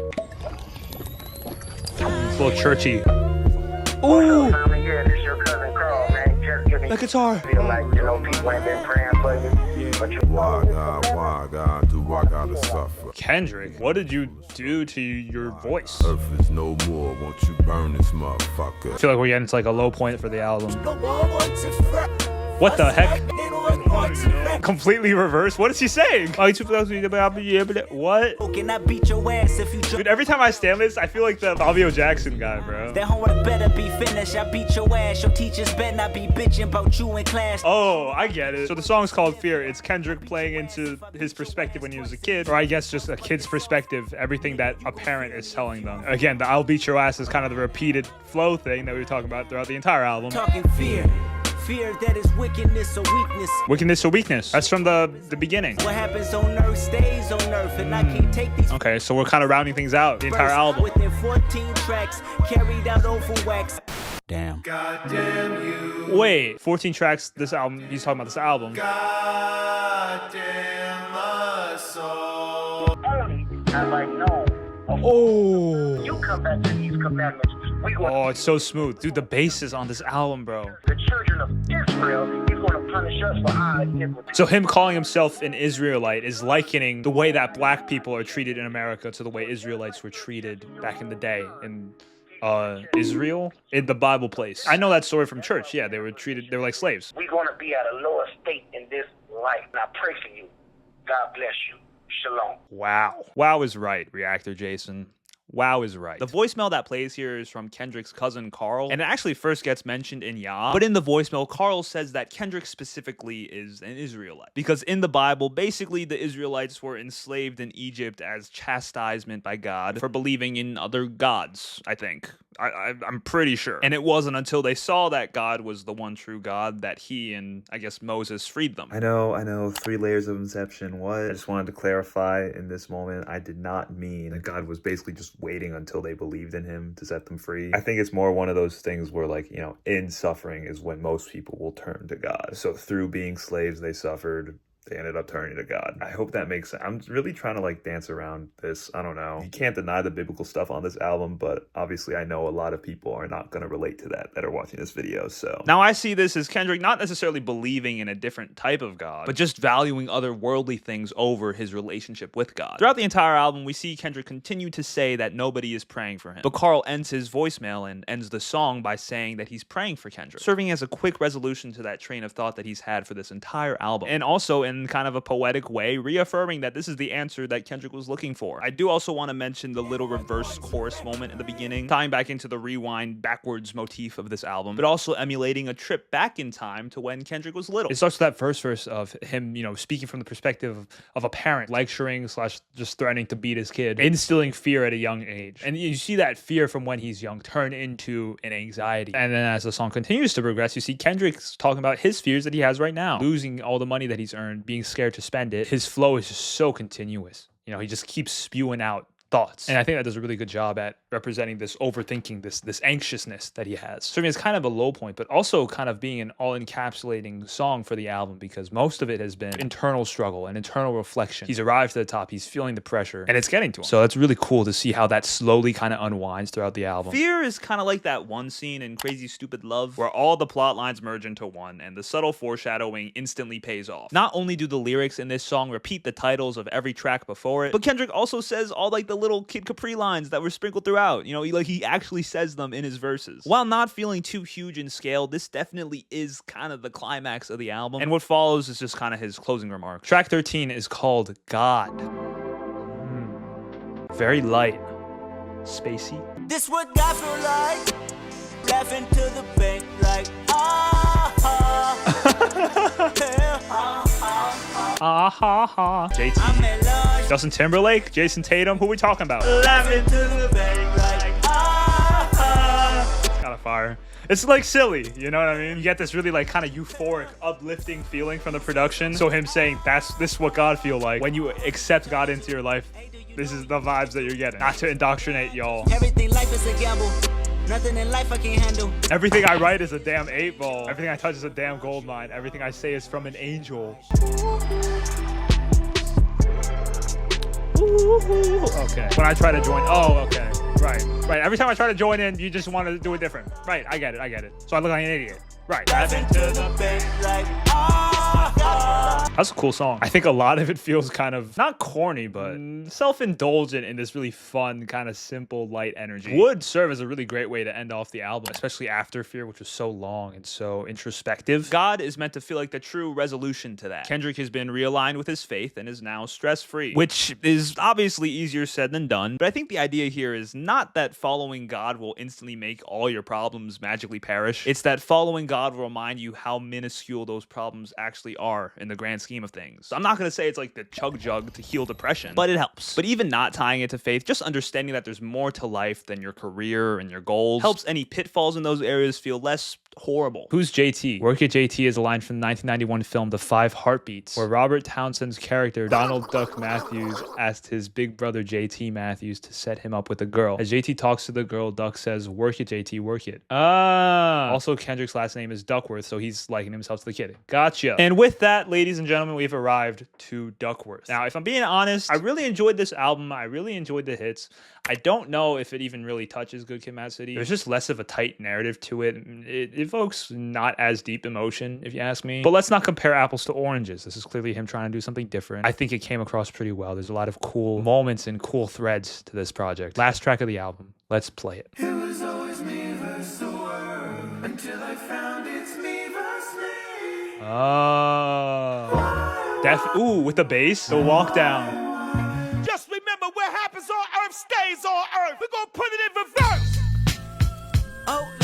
It's a little churchy. Ooh! That guitar. Why God, do I gotta suffer? Kendrick, what did you do to your voice? Earth is no more, won't you burn this motherfucker? I feel like we're getting to like a low point for the album. What the heck? Completely reversed. What is he saying? What? Dude, every time I stand this, I feel like the Fabio Jackson guy, bro. That homework better be finished. I beat your ass. Your teachers better not be bitching about you in class. Oh, I get it. So the song's called Fear. It's Kendrick playing into his perspective when he was a kid, or I guess just a kid's perspective, everything that a parent is telling them. Again, the I'll beat your ass is kind of the repeated flow thing that we were talking about throughout the entire album. Talking fear. Fear that is wickedness or weakness. Wickedness or weakness. That's from the beginning. What happens on earth stays on earth, and I can't take these. Okay, so we're kind of rounding things out. The entire album. Within 14 tracks, carried out over wax. Damn. Goddamn you. Wait, 14 tracks. This album. He's talking about this album. Goddamn us soul. As I know. Oh. You come back to these commandments. Oh, it's so smooth. Dude, the bass is on this album, bro. The children of Israel, he's going to punish us for our iniquity. So him calling himself an Israelite is likening the way that black people are treated in America to the way Israelites were treated back in the day in Israel, in the Bible place. I know that story from church. Yeah, they were like slaves. We're going to be at a lower state in this life. And I pray for you. God bless you. Shalom. Wow. Wow is right, Reactor Jason. Wow is right. The voicemail that plays here is from Kendrick's cousin Carl, and it actually first gets mentioned in Yah. But in the voicemail, Carl says that Kendrick specifically is an Israelite. Because in the Bible, basically the Israelites were enslaved in Egypt as chastisement by God for believing in other gods, I think. I'm pretty sure. And it wasn't until they saw that God was the one true God that he and, I guess, Moses freed them. I know, 3 layers of inception, what? I just wanted to clarify in this moment, I did not mean that God was basically just waiting until they believed in him to set them free. I think it's more one of those things where, like, you know, in suffering is when most people will turn to God. So through being slaves, they suffered. They ended up turning to God. I hope that makes sense. I'm really trying to like dance around this. I don't know. You can't deny the biblical stuff on this album, but obviously I know a lot of people are not going to relate to that are watching this video, so. Now I see this as Kendrick not necessarily believing in a different type of God, but just valuing other worldly things over his relationship with God. Throughout the entire album, we see Kendrick continue to say that nobody is praying for him. But Carl ends his voicemail and ends the song by saying that he's praying for Kendrick, serving as a quick resolution to that train of thought that he's had for this entire album. And also in kind of a poetic way, reaffirming that this is the answer that Kendrick was looking for. I do also want to mention the little reverse chorus moment in the beginning, tying back into the rewind backwards motif of this album, but also emulating a trip back in time to when Kendrick was little. It starts with that first verse of him, you know, speaking from the perspective of a parent, lecturing / just threatening to beat his kid, instilling fear at a young age. And you see that fear from when he's young turn into an anxiety. And then as the song continues to progress, you see Kendrick's talking about his fears that he has right now, losing all the money that he's earned, being scared to spend it. His flow is just so continuous. You know, he just keeps spewing out thoughts. And I think that does a really good job at representing this overthinking, this anxiousness that he has. Serving as kind of a low point, but also kind of being an all-encapsulating song for the album, because most of it has been internal struggle and internal reflection. He's arrived to the top, he's feeling the pressure, and it's getting to him. So it's really cool to see how that slowly kind of unwinds throughout the album. Fear is kind of like that one scene in Crazy Stupid Love where all the plot lines merge into one and the subtle foreshadowing instantly pays off. Not only do the lyrics in this song repeat the titles of every track before it, but Kendrick also says all like the little Kid Capri lines that were sprinkled throughout. You know, he actually says them in his verses. While not feeling too huge in scale, this definitely is kind of the climax of the album. And what follows is just kind of his closing remarks. Track 13 is called God. Very light. Spacey. This what God feel like. Laughing to the bank like JT. I'm in love. Justin Timberlake, Jason Tatum, who we talking about? Laughing to the bank like It's kind of fire. It's like silly, you know what I mean? You get this really like kind of euphoric, uplifting feeling from the production. So him saying this is what God feel like when you accept God into your life. This is the vibes that you're getting. Not to indoctrinate y'all. Everything life is a gamble. Nothing in life I can't handle. Everything I write is a damn 8-ball. Everything I touch is a damn gold mine. Everything I say is from an angel. Okay. When I try to join, okay. Right. Every time I try to join in, you just want to do it different. Right, I get it. So I look like an idiot. Right. Laughing to the bank like That's a cool song. I think a lot of it feels kind of, not corny, but self-indulgent in this really fun, kind of simple, light energy. Would serve as a really great way to end off the album, especially after Fear, which was so long and so introspective. God is meant to feel like the true resolution to that. Kendrick has been realigned with his faith and is now stress-free, which is obviously easier said than done. But I think the idea here is not that following God will instantly make all your problems magically perish. It's that following God will remind you how minuscule those problems actually are in the grand scheme of things. So I'm not going to say it's like the chug jug to heal depression, but it helps. But even not tying it to faith, just understanding that there's more to life than your career and your goals helps any pitfalls in those areas feel less horrible. Who's JT? Work at JT is a line from the 1991 film The Five Heartbeats, where Robert Townsend's character, Donald Duck Matthews, asked his big brother JT Matthews to set him up with a girl. As JT talks to the girl, Duck says, "Work it, JT, work it." Also, Kendrick's last name is Duckworth, so he's likening himself to the kid. Gotcha. And with that, ladies and gentlemen, we've arrived to Duckworth. Now, if I'm being honest, I really enjoyed this album. I really enjoyed the hits. I don't know if it even really touches Good Kid, Mad City. There's just less of a tight narrative to it. It evokes not as deep emotion, if you ask me. But let's not compare apples to oranges. This is clearly him trying to do something different. I think it came across pretty well. There's a lot of cool moments and cool threads to this project. Last track of the album. Let's play it. It was always me versus the world until I found it's me versus me. Oh. Ooh, with the bass, the walk down. Just remember what happens on earth stays on earth. We're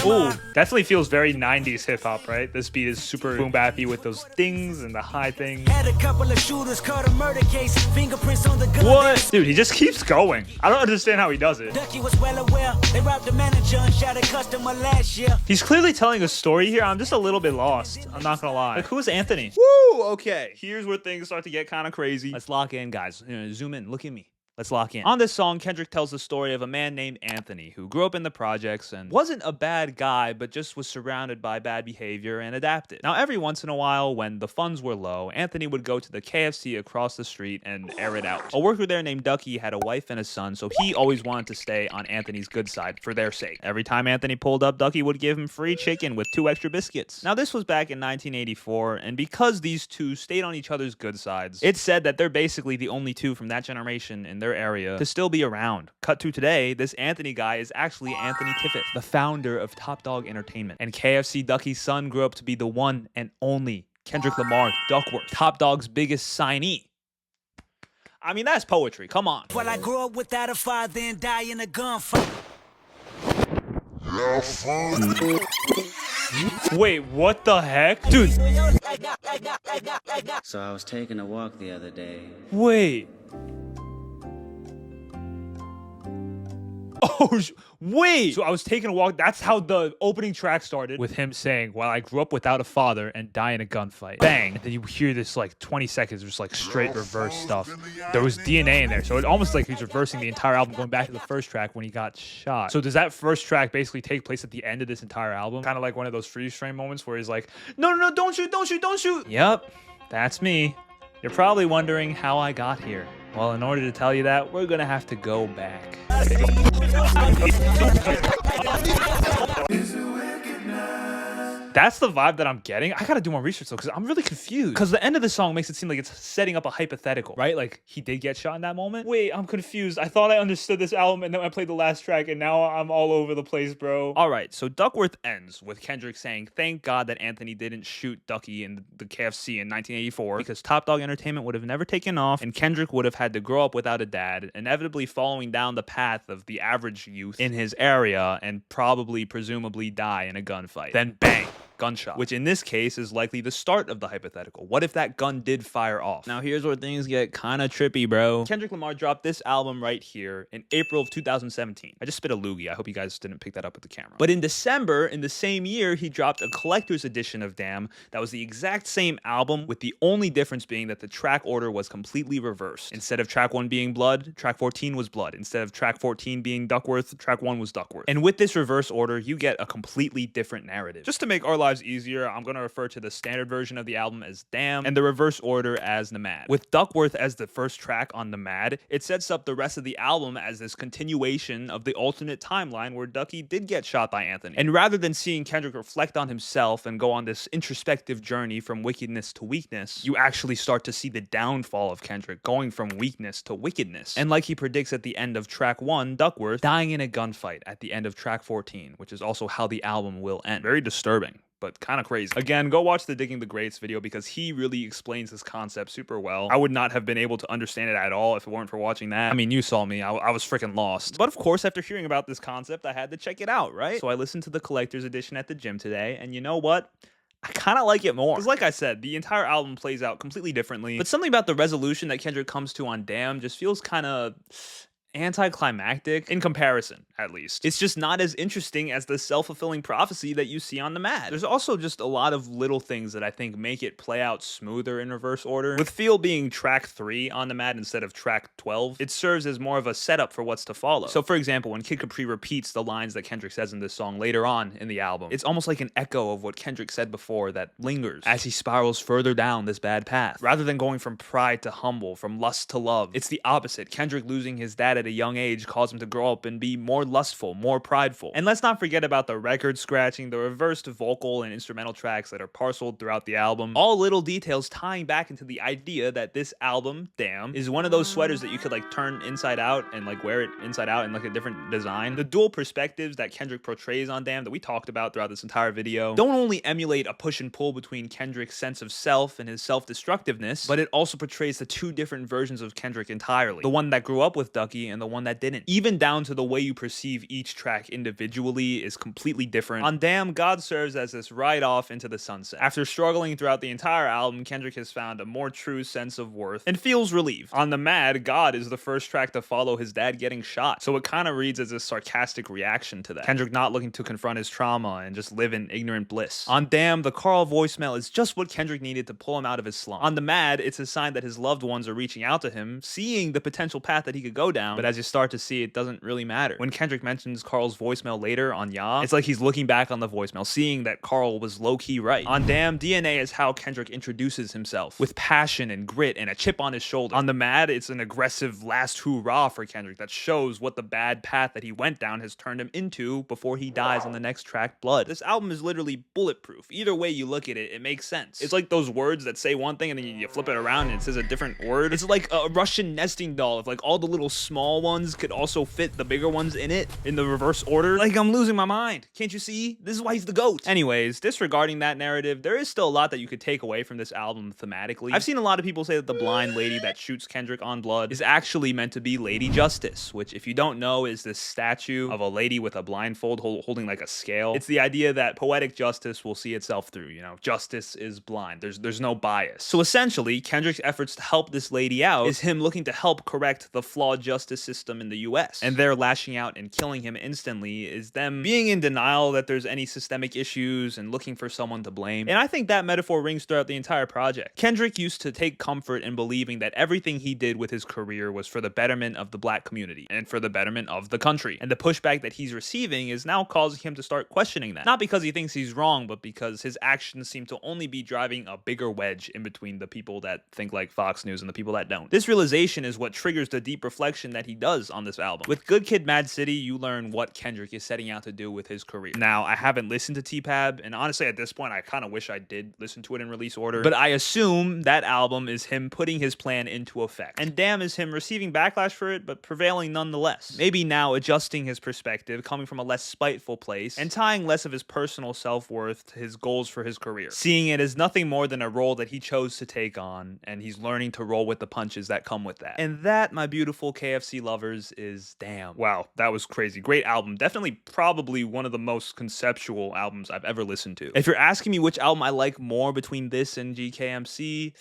Lamar. Definitely feels very 90s hip hop, right? This beat is super boom bappy with those things and the high thing. Had a couple of shooters caught a murder case. Fingerprints on the gun. What? Dude, he just keeps going. I don't understand how he does it. Ducky was well aware. They robbed the manager and shot a customer last year. He's clearly telling a story here. I'm just a little bit lost. I'm not gonna lie. Like, who is Anthony? Woo! Okay. Here's where things start to get kind of crazy. Let's lock in, guys. Zoom in. Look at me. Let's lock in. On this song, Kendrick tells the story of a man named Anthony who grew up in the projects and wasn't a bad guy, but just was surrounded by bad behavior and adapted. Now, every once in a while, when the funds were low, Anthony would go to the KFC across the street and air it out. A worker there named Ducky had a wife and a son, so he always wanted to stay on Anthony's good side for their sake. Every time Anthony pulled up, Ducky would give him free chicken with 2 extra biscuits. Now, this was back in 1984, and because these two stayed on each other's good sides, it's said that they're basically the only two from that generation in their area to still be around. Cut to today, this Anthony guy is actually Anthony Tiffith, the founder of Top Dog Entertainment. And KFC Ducky's son grew up to be the one and only Kendrick Lamar Duckworth, Top Dog's biggest signee. I mean, that's poetry. Come on. Well, I grew up without a father and die in a gunfight. Wait, what the heck? Dude, So I was taking a walk the other day. wait. Oh, wait. So I was taking a walk. That's how the opening track started. With him saying, "Well, I grew up without a father and die in a gunfight." Bang. And then you hear this like 20 seconds of just like straight reverse stuff. There was DNA in there. So it almost like he's reversing the entire album, going back to the first track when he got shot. So does that first track basically take place at the end of this entire album? Kind of like one of those freeze frame moments where he's like, "No, no, no, don't shoot, don't shoot, don't shoot." Yep, that's me. You're probably wondering how I got here. Well, in order to tell you that, we're gonna have to go back. That's the vibe that I'm getting. I gotta do more research though, because I'm really confused. Because the end of the song makes it seem like it's setting up a hypothetical, right? Like he did get shot in that moment. Wait, I'm confused. I thought I understood this album, and then I played the last track, and now I'm all over the place, bro. All right, so Duckworth ends with Kendrick saying, "Thank God that Anthony didn't shoot Ducky in the KFC in 1984, because Top Dog Entertainment would have never taken off, and Kendrick would have had to grow up without a dad, inevitably following down the path of the average youth in his area, and probably, presumably, die in a gunfight." Then bang. Gunshot, which in this case is likely the start of the hypothetical. What if that gun did fire off? Now here's where things get kind of trippy, bro. Kendrick Lamar dropped this album right here in April of 2017. I just spit a loogie. I hope you guys didn't pick that up with the camera. But in December, in the same year, he dropped a collector's edition of Damn that was the exact same album, with the only difference being that the track order was completely reversed. Instead of track 1 being Blood, track 14 was Blood. Instead of track 14 being Duckworth, track 1 was Duckworth. And with this reverse order, you get a completely different narrative. Just to make our lives easier, I'm going to refer to the standard version of the album as Damn and the reverse order as Nomad. With Duckworth as the first track on Nomad, it sets up the rest of the album as this continuation of the alternate timeline where Ducky did get shot by Anthony. And rather than seeing Kendrick reflect on himself and go on this introspective journey from wickedness to weakness, you actually start to see the downfall of Kendrick going from weakness to wickedness. And like he predicts at the end of track 1, Duckworth dying in a gunfight at the end of track 14, which is also how the album will end. Very disturbing, but kind of crazy. Again, go watch the Digging the Greats video because he really explains this concept super well. I would not have been able to understand it at all if it weren't for watching that. I mean, you saw me. I was freaking lost. But of course, after hearing about this concept, I had to check it out, right? So I listened to the collector's edition at the gym today, and you know what? I kind of like it more. Because like I said, the entire album plays out completely differently. But something about the resolution that Kendrick comes to on Damn just feels kind of anticlimactic in comparison, at least. It's just not as interesting as the self-fulfilling prophecy that you see on Nomad. There's also just a lot of little things that I think make it play out smoother in reverse order. With Feel being track 3 on Nomad instead of track 12, it serves as more of a setup for what's to follow. So for example, when Kid Capri repeats the lines that Kendrick says in this song later on in the album, it's almost like an echo of what Kendrick said before that lingers as he spirals further down this bad path. Rather than going from pride to humble, from lust to love, it's the opposite. Kendrick losing his dad at a young age caused him to grow up and be more lustful, more prideful. And let's not forget about the record scratching, the reversed vocal and instrumental tracks that are parceled throughout the album. All little details tying back into the idea that this album, Damn, is one of those sweaters that you could like turn inside out and like wear it inside out in like a different design. The dual perspectives that Kendrick portrays on Damn that we talked about throughout this entire video don't only emulate a push and pull between Kendrick's sense of self and his self-destructiveness, but it also portrays the two different versions of Kendrick entirely. The one that grew up with Ducky and the one that didn't. Even down to the way you perceive each track individually is completely different. On Damn, God serves as this ride off into the sunset. After struggling throughout the entire album, Kendrick has found a more true sense of worth and feels relieved. On The Mad, God is the first track to follow his dad getting shot, so it kind of reads as a sarcastic reaction to that. Kendrick not looking to confront his trauma and just live in ignorant bliss. On Damn, the Carl voicemail is just what Kendrick needed to pull him out of his slump. On The Mad, it's a sign that his loved ones are reaching out to him, seeing the potential path that he could go down, but as you start to see, it doesn't really matter. When Kendrick mentions Carl's voicemail later on Ya, it's like he's looking back on the voicemail, seeing that Carl was low-key right. On Damn, DNA is how Kendrick introduces himself, with passion and grit and a chip on his shoulder. On The Mad, it's an aggressive last hoorah for Kendrick that shows what the bad path that he went down has turned him into before he dies on the next track, Blood. This album is literally bulletproof. Either way you look at it, it makes sense. It's like those words that say one thing and then you flip it around and it says a different word. It's like a Russian nesting doll. If like all the little small ones could also fit the bigger ones in it in the reverse order. Like, I'm losing my mind. Can't you see? This is why he's the GOAT. Anyways, disregarding that narrative, there is still a lot that you could take away from this album thematically. I've seen a lot of people say that the blind lady that shoots Kendrick on Blood is actually meant to be Lady Justice, which if you don't know is this statue of a lady with a blindfold holding like a scale. It's the idea that poetic justice will see itself through, you know, justice is blind. There's no bias. So essentially, Kendrick's efforts to help this lady out is him looking to help correct the flawed justice system in the US. And their lashing out and killing him instantly is them being in denial that there's any systemic issues and looking for someone to blame. And I think that metaphor rings throughout the entire project. Kendrick used to take comfort in believing that everything he did with his career was for the betterment of the black community and for the betterment of the country. And the pushback that he's receiving is now causing him to start questioning that. Not because he thinks he's wrong, but because his actions seem to only be driving a bigger wedge in between the people that think like Fox News and the people that don't. This realization is what triggers the deep reflection that he does on this album. With Good Kid, Mad City, you learn what Kendrick is setting out to do with his career. Now, I haven't listened to T-Pab, and honestly, at this point, I kind of wish I did listen to it in release order, but I assume that album is him putting his plan into effect. And Damn is him receiving backlash for it, but prevailing nonetheless. Maybe now adjusting his perspective, coming from a less spiteful place, and tying less of his personal self-worth to his goals for his career. Seeing it as nothing more than a role that he chose to take on, and he's learning to roll with the punches that come with that. And that, my beautiful KFC lovers, is Damn. Wow, that was crazy. Great album. Definitely probably one of the most conceptual albums I've ever listened to. If you're asking me which album I like more between this and GKMC,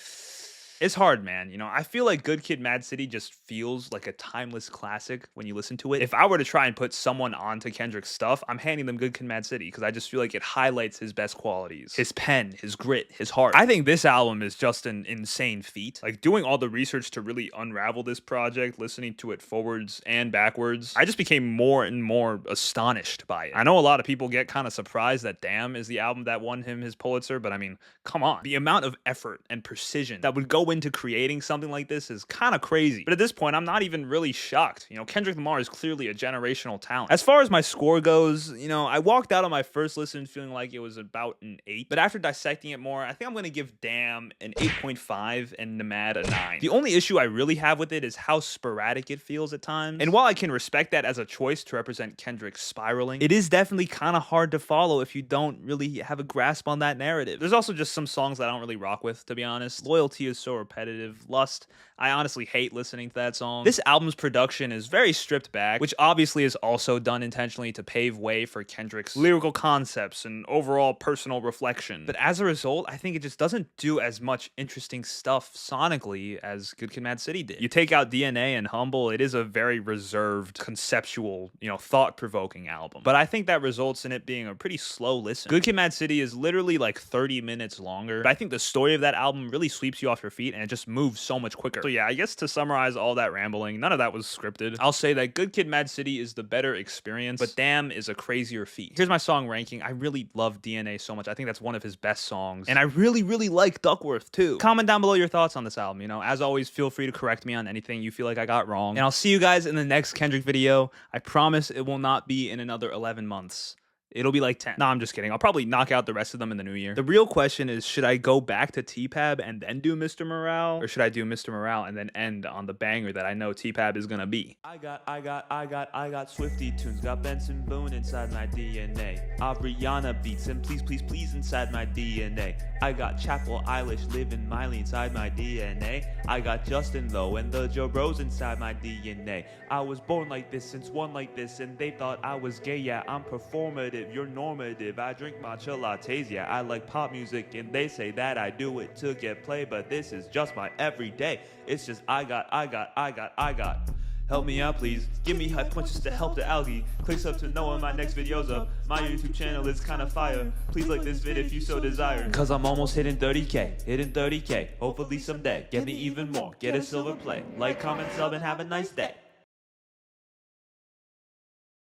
it's hard, man. You know, I feel like Good Kid, Mad City just feels like a timeless classic when you listen to it. If I were to try and put someone onto Kendrick's stuff, I'm handing them Good Kid, Mad City because I just feel like it highlights his best qualities. His pen, his grit, his heart. I think this album is just an insane feat. Like, doing all the research to really unravel this project, listening to it forwards and backwards, I just became more and more astonished by it. I know a lot of people get kind of surprised that Damn is the album that won him his Pulitzer, but I mean, come on. The amount of effort and precision that would go into creating something like this is kind of crazy. But at this point, I'm not even really shocked. You know, Kendrick Lamar is clearly a generational talent. As far as my score goes, you know, I walked out on my first listen feeling like it was about an 8. But after dissecting it more, I think I'm going to give Damn an 8.5 and Nemad a 9. The only issue I really have with it is how sporadic it feels at times. And while I can respect that as a choice to represent Kendrick's spiraling, it is definitely kind of hard to follow if you don't really have a grasp on that narrative. There's also just some songs that I don't really rock with, to be honest. Loyalty is so repetitive. Lust, I honestly hate listening to that song. This album's production is very stripped back, which obviously is also done intentionally to pave way for Kendrick's lyrical concepts and overall personal reflection. But as a result, I think it just doesn't do as much interesting stuff sonically as Good Kid, Mad City did. You take out DNA and Humble, it is a very reserved, conceptual, you know, thought-provoking album. But I think that results in it being a pretty slow listen. Good Kid, Mad City is literally like 30 minutes longer, but I think the story of that album really sweeps you off your feet and it just moves so much quicker. So yeah, I guess to summarize all that rambling, none of that was scripted. I'll say that Good Kid, Mad City is the better experience, but Damn is a crazier feat. Here's my song ranking. I really love DNA so much. I think that's one of his best songs. And I really, really like Duckworth too. Comment down below your thoughts on this album. You know, as always, feel free to correct me on anything you feel like I got wrong. And I'll see you guys in the next Kendrick video. I promise it will not be in another 11 months. It'll be like 10. No, I'm just kidding. I'll probably knock out the rest of them in the new year. The real question is, should I go back to T-Pab and then do Mr. Morale? Or should I do Mr. Morale and then end on the banger that I know T-Pab is gonna be? I got SWIFTIE tunes, got Benson Boone inside my DNA. Rihanna beats and please inside my DNA. I got Chapel Eilish living Miley inside my DNA. I got Justin Lowe and the Joe Bros inside my DNA. I was born like this, since one like this, and they thought I was gay. Yeah, I'm performative. You're normative. I drink matcha lattes. Yeah, I like pop music, and they say that I do it to get play, but this is just my everyday. It's just I got. Help me out, please. Give me high punches to help the algae. Click sub to know when my next video's up. My YouTube channel is kinda fire. Please like this vid if you so desire. Cause I'm almost hitting 30K. Hopefully someday. Get me even more. Get a silver play. Like, comment, sub, and have a nice day.